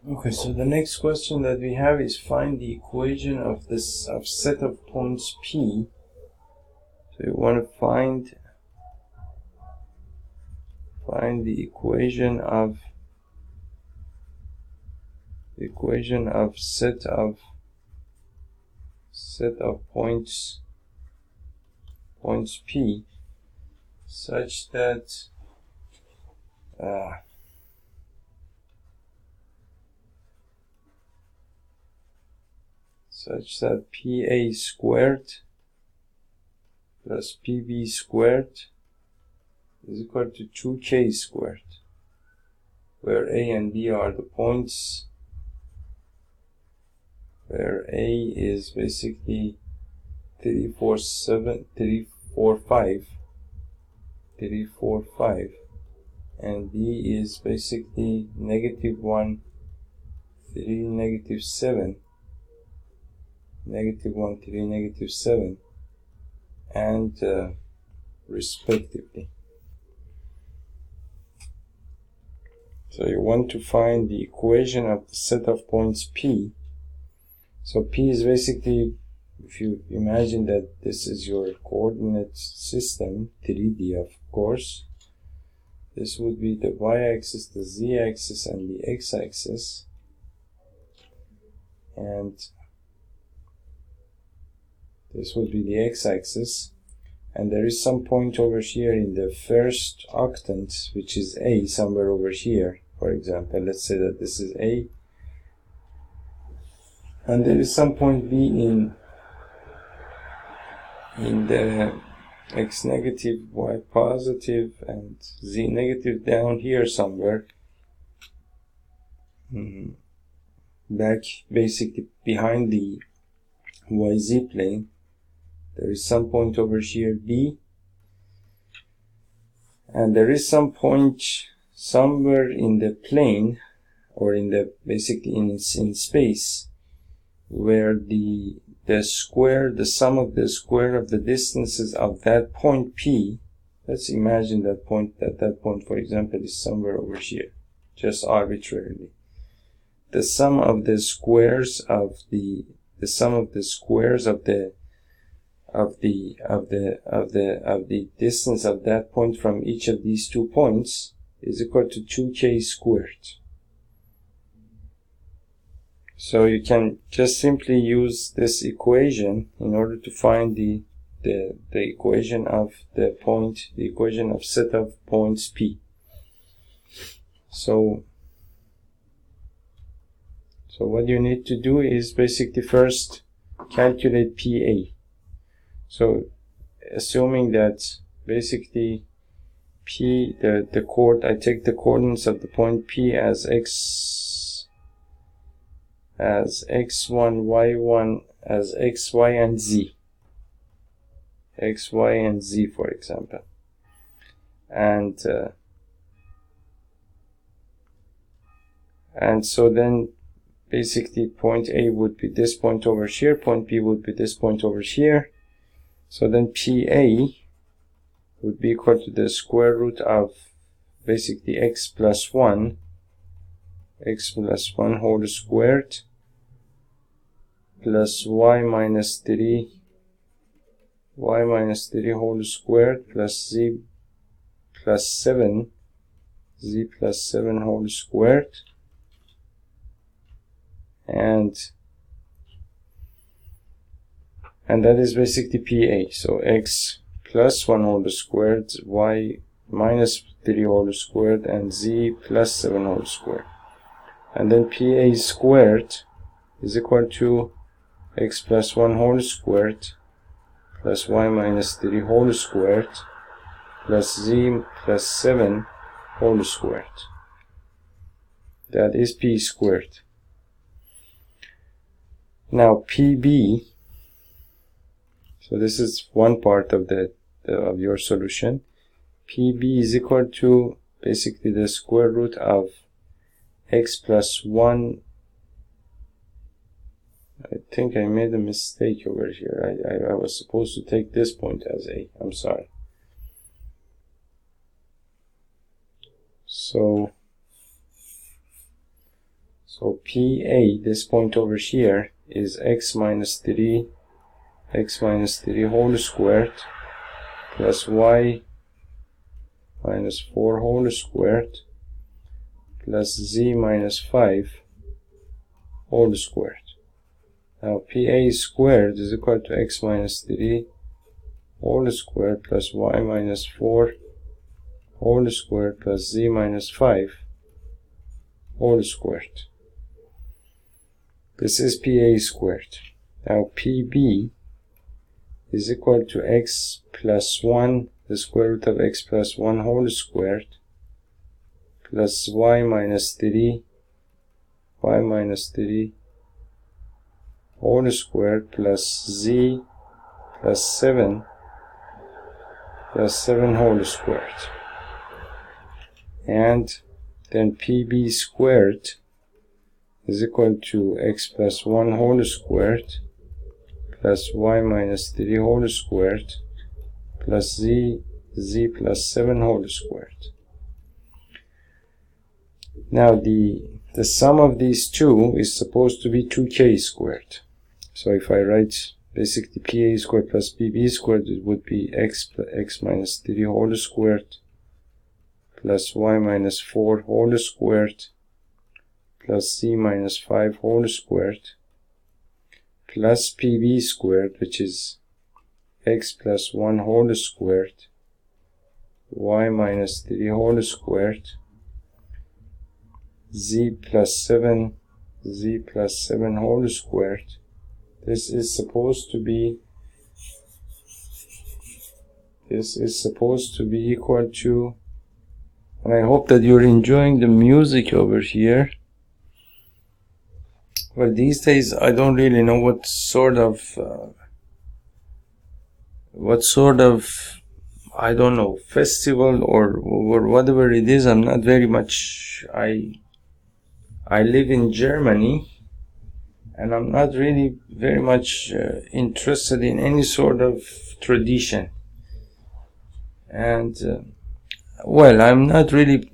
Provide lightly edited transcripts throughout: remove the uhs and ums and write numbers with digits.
Okay, so the next question that we have is find the equation of this set of points P. So you want to find the equation of set of points P such that PA squared plus PB squared is equal to 2K squared, where A and B are the points, where A is basically 3, 4, 5, and B is basically -1, 3, -7, -1, 3, -7, and respectively. So you want to find the equation of the set of points P. So P is basically, if you imagine that this is your coordinate system, 3D of course, this would be the y-axis, the z-axis, and the x-axis, and this would be the x-axis, and there is some point over here in the first octant, which is A, somewhere over here. For example, let's say that this is A, and there is some point B in the x negative, y positive, and z negative down here somewhere, back basically behind the yz plane. There is some point over here B, and there is some point somewhere in the plane, or in the basically in space, where the sum of the square of the distances of that point P, let's imagine that point, for example, is somewhere over here, just arbitrarily. The sum of the squares of the distance of that point from each of these 2 points is equal to 2K squared. So you can just simply use this equation in order to find the equation of the equation of set of points P. So what you need to do is basically first calculate PA. So assuming that basically P, I take the coordinates of the point P as x1, y1, as x, y, and z. X, y, and z, for example. And so then basically point A would be this point over here, point B would be this point over here. So then PA would be equal to the square root of basically x plus 1 whole squared plus y minus 3 whole squared plus z plus 7 whole squared, and that is basically PA. So x plus 1 whole squared, y minus 3 whole squared, and z plus 7 whole squared. And then PA squared is equal to x plus 1 whole squared plus y minus 3 whole squared plus z plus 7 whole squared. That is P squared. Now PB, so this is one part of of your solution. PB is equal to basically the square root of x plus 1. I think I made a mistake over here. I was supposed to take this point as A. I'm sorry. So So PA, this point over here, is x minus 3 whole squared plus y minus 4 whole squared plus z minus 5 whole squared. Now PA squared is equal to x minus 3 whole squared plus y minus 4 whole squared plus z minus 5 whole squared. This is PA squared. Now PB is equal to x plus 1, the square root of x plus 1 whole squared plus y minus 3 whole squared plus z plus 7 whole squared. And then PB squared is equal to x plus 1 whole squared plus y minus 3 whole squared plus z plus 7 whole squared. Now the sum of these two is supposed to be 2k squared. So if I write basically PA squared plus PB squared, it would be x minus 3 whole squared plus y minus 4 whole squared plus z minus 5 whole squared plus PB squared, which is x plus 1 whole squared y minus 3 whole squared z plus 7 whole squared. This is supposed to be equal to, and I hope that you're enjoying the music over here. Well, these days I don't really know what sort of I don't know, festival or whatever it is. I'm not very much, I live in Germany, and I'm not really very much interested in any sort of tradition. And well, I'm not really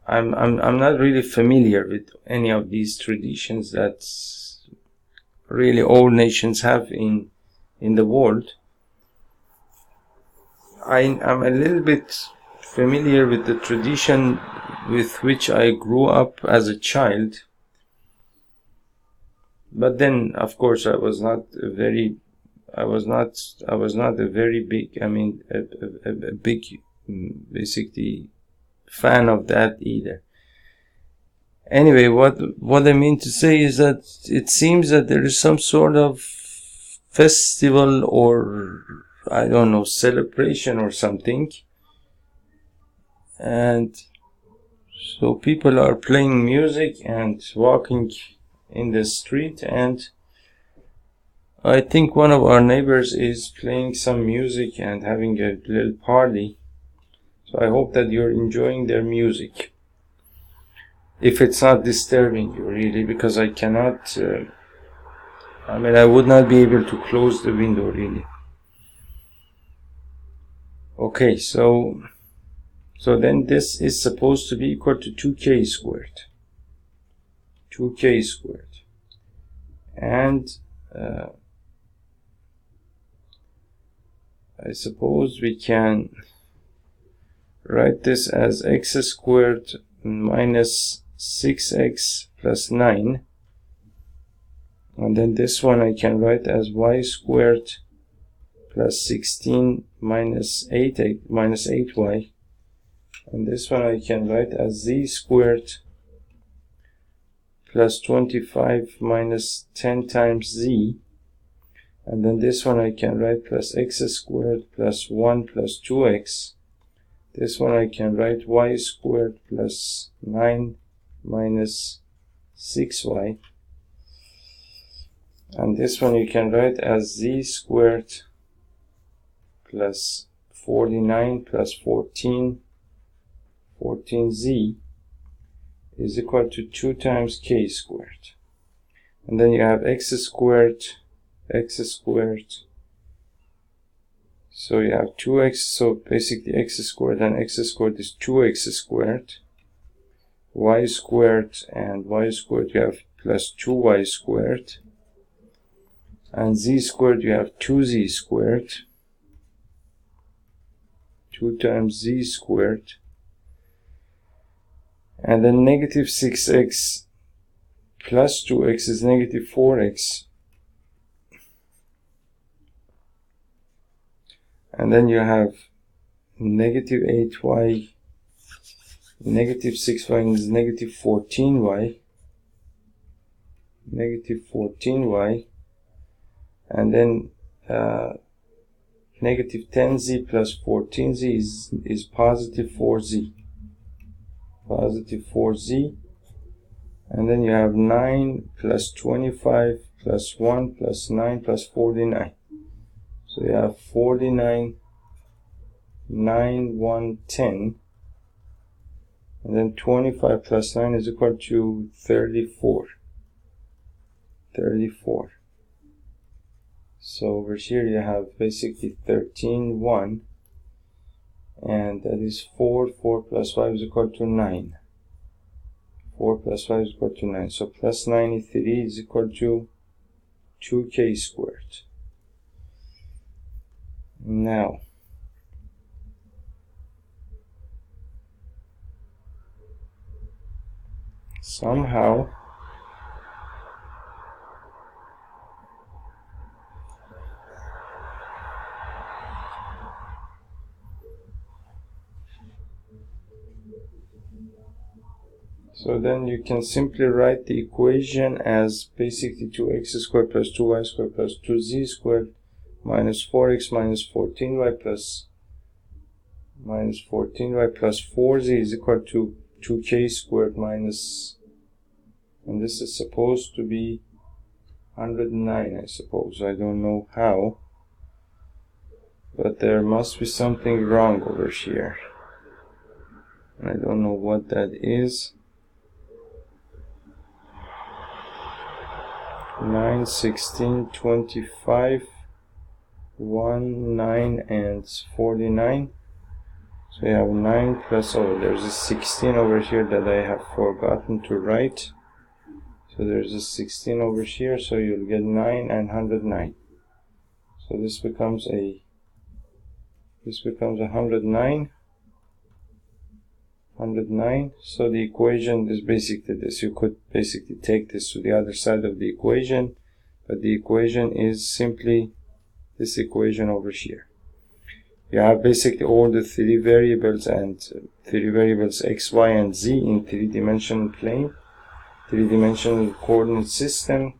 I'm not really familiar with any of these traditions that really all nations have in the world. I'm a little bit familiar with the tradition with which I grew up as a child, but then of course I was not a very big, a big basically fan of that either. Anyway, what I mean to say is that it seems that there is some sort of festival or I don't know, celebration or something, and so people are playing music and walking in the street, and I think one of our neighbors is playing some music and having a little party. So I hope that you're enjoying their music, if it's not disturbing you really, because I cannot I would not be able to close the window really. Okay, so then this is supposed to be equal to 2k squared. 2k squared. And I suppose we can write this as x squared minus 6x plus 9. And then this one I can write as y squared plus 16 minus 8y. And this one I can write as z squared plus 25 minus 10 times z. And then this one I can write plus x squared plus 1 plus 2x. This one I can write y squared plus 9 minus 6y. And this one you can write as z squared plus 49 plus 14 14z is equal to 2 times k squared. And then you have x squared. So you have 2x, so basically x squared and x squared is 2x squared. y squared and y squared, you have plus 2y squared, and z squared, you have 2z squared, 2 times z squared, and then negative 6x plus 2x is negative 4x, and then you have negative 8y, negative 6y is negative 14y, negative 14y, and then negative 10z plus 14z is positive 4z, positive 4z, and then you have 9 plus 25 plus 1 plus 9 plus 49. So you have 49, 9, 1, 10, and then 25 plus 9 is equal to 34. 34. So over here you have basically 13, 1, and that is 4. 4 plus 5 is equal to 9. 4 plus 5 is equal to 9. So plus 93 is equal to 2k squared. Now, somehow so then you can simply write the equation as basically 2x squared plus 2y squared plus 2z squared minus 4x minus 14y plus 4z is equal to 2k squared minus, and this is supposed to be 109, I suppose. I don't know how, but there must be something wrong over here. I don't know what that is. 9, 16, 25, 1, 9, and 49. So you have 9 plus, oh, there's a 16 over here that I have forgotten to write. So there's a 16 over here, so you'll get 9 and 109. So this becomes 109. 109. So the equation is basically this. You could basically take this to the other side of the equation, but the equation is simply this equation over here. You have basically all the three variables x, y, and z in three-dimensional plane, three-dimensional coordinate system,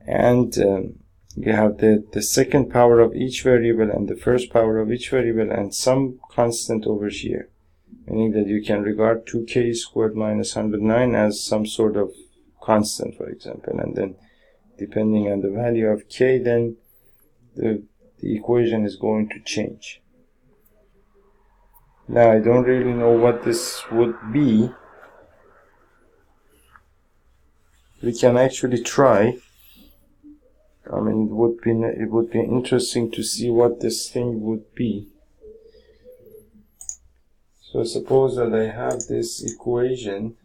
and you have the second power of each variable and the first power of each variable and some constant over here, meaning that you can regard 2k squared minus 109 as some sort of constant, for example, and then depending on the value of k, then the equation is going to change. Now I don't really know what this would be. We can actually try. I mean, it would be interesting to see what this thing would be. So suppose that I have this equation.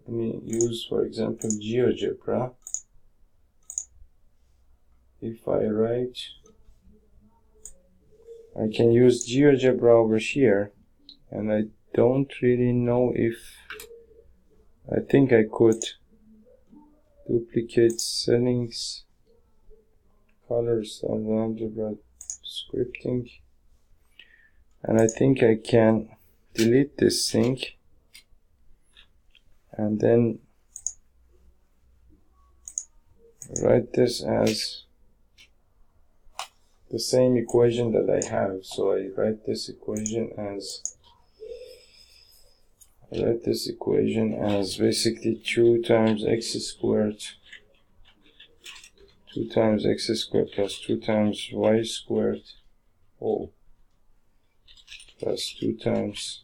Let me use, for example, GeoGebra. If I write, I can use GeoGebra over here, and I don't really know if, I think I could duplicate settings, colors, and algebra scripting, and I think I can delete this thing and then write this as the same equation that I have. So I write this equation as basically 2 times x squared, 2 times x squared plus 2 times y squared, plus 2 times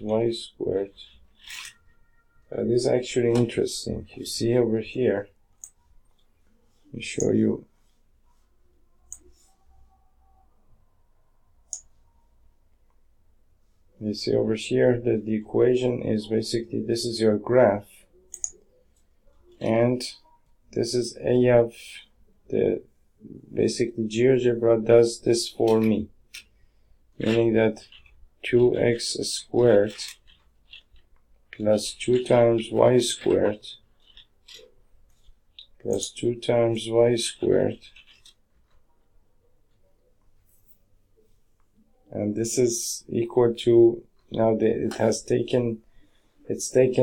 y squared. This is actually interesting. You see over here, let me show you. You see over here that the equation is basically, this is your graph, and this is A of the, basically GeoGebra does this for me, meaning that 2x squared plus 2 times y squared plus 2 times y squared, and this is equal to, now it's taken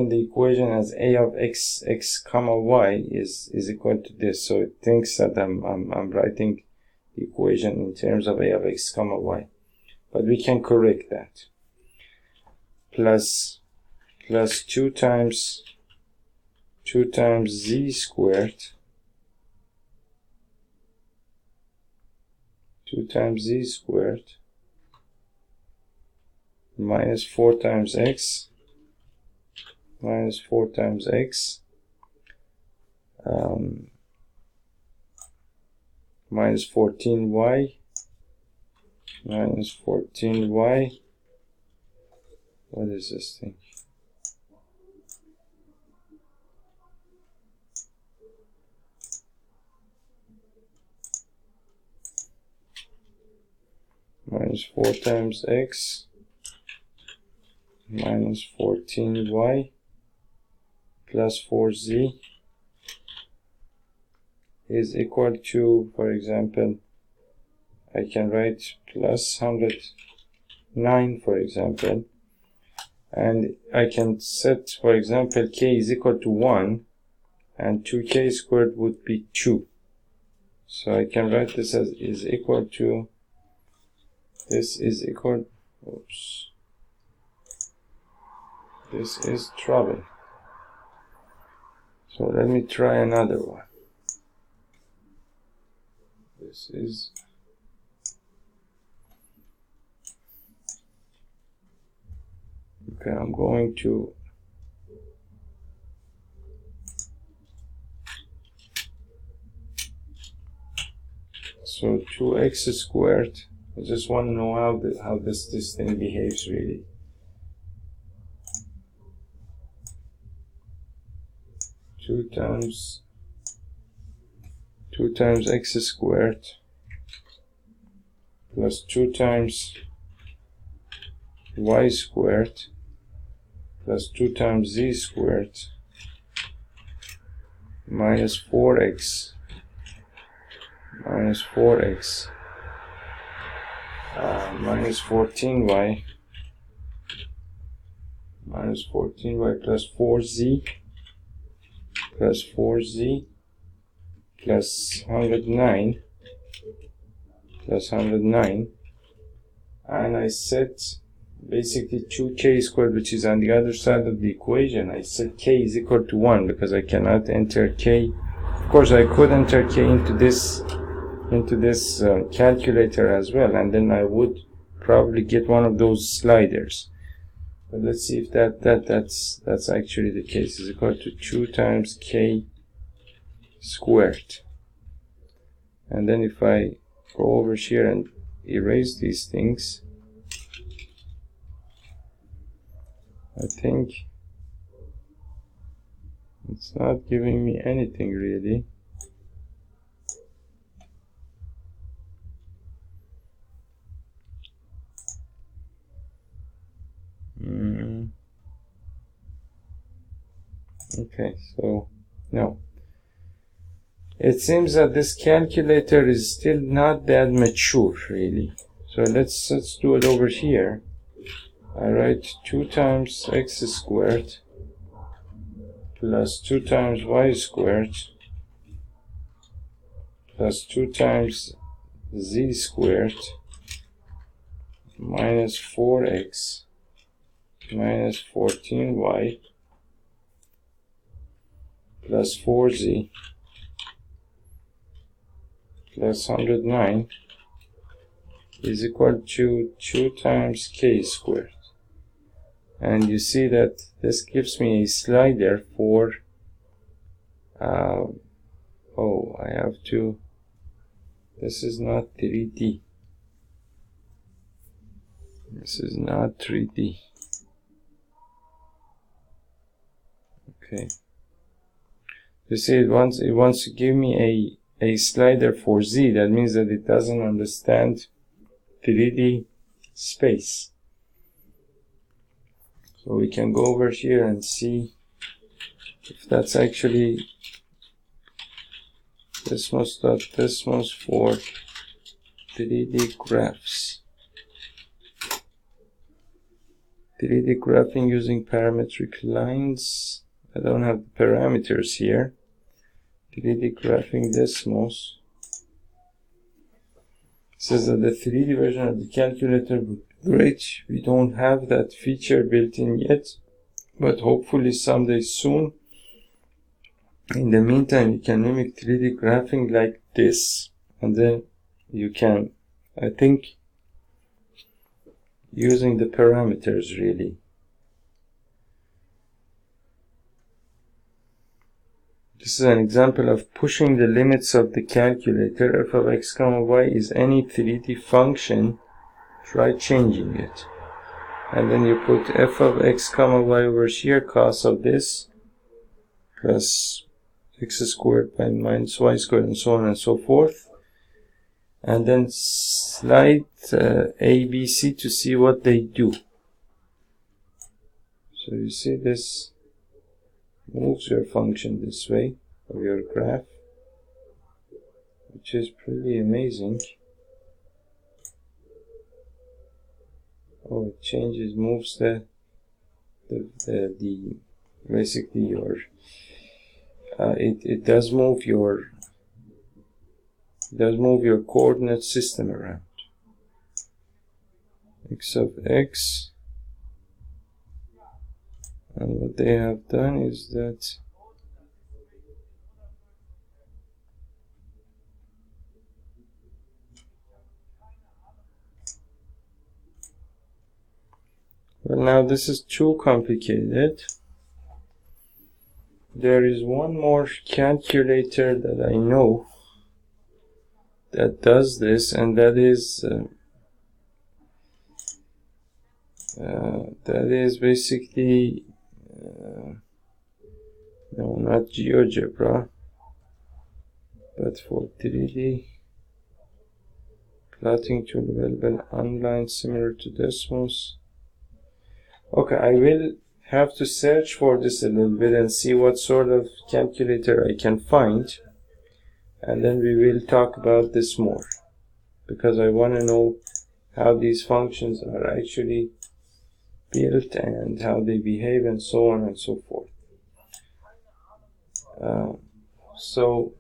the equation as a of x comma y is equal to this, so it thinks that I'm writing the equation in terms of a of x comma y, but we can correct that. Plus 2 times z squared, 2 times z squared minus 4 times x minus 4 times x minus 14y minus 14y. What is this thing? Minus 4 times x minus 14y plus 4z is equal to, for example, I can write plus 109, for example, and I can set, for example, k is equal to 1, and 2k squared would be 2. So I can write this as is equal to, this is equal, oops, this is trouble. So let me try another one. This is, okay, I'm going to, so 2x squared, I just want to know how this thing behaves really. Two times x squared plus 2 times y squared plus 2 times z squared minus 4x minus 14y minus 14y plus 4z plus 4z plus 109 plus 109, and I set basically 2k squared, which is on the other side of the equation. I set k is equal to 1 because I cannot enter k. Of course I could enter k into this calculator as well, and then I would probably get one of those sliders. But let's see if that's actually the case. Is equal to 2 times k squared. And then if I go over here and erase these things, I think it's not giving me anything really. Okay, so no. It seems that this calculator is still not that mature really. So let's do it over here. I write 2 times x squared plus 2 times y squared plus 2 times z squared minus 4x minus 14y plus 4z plus 109 is equal to 2 times k squared. And you see that this gives me a slider for oh, I have to, this is not 3D. This is not 3D. Okay. You see, it wants to give me a slider for Z. That means that it doesn't understand 3D space. So we can go over here and see if that's actually Desmos for 3D graphs. 3D graphing using parametric lines. I don't have the parameters here. 3D graphing Desmos. Says that the 3D version of the calculator would be great. We don't have that feature built in yet, but hopefully someday soon. In the meantime, you can mimic 3D graphing like this, and then you can, I think, using the parameters really. This is an example of pushing the limits of the calculator. F of x comma y is any 3D function. Try changing it. And then you put f of x comma y over here, cos of this, plus x squared by minus y squared, and so on and so forth. And then slide A, B, C to see what they do. So you see this moves your function this way of your graph, which is pretty amazing. Oh, it changes, moves the basically your it does move your coordinate system around. X of x, and what they have done is that well, now this is too complicated. There is one more calculator that I know that does this, and that is basically no, not GeoGebra, but for 3D plotting tool available online, similar to Desmos. Okay, I will have to search for this a little bit and see what sort of calculator I can find, and then we will talk about this more, because I want to know how these functions are actually built and how they behave and so on and so forth. So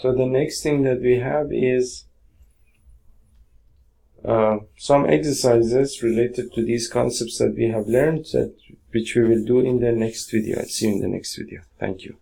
the next thing that we have is some exercises related to these concepts that we have learned, which we will do in the next video. I'll see you in the next video. Thank you.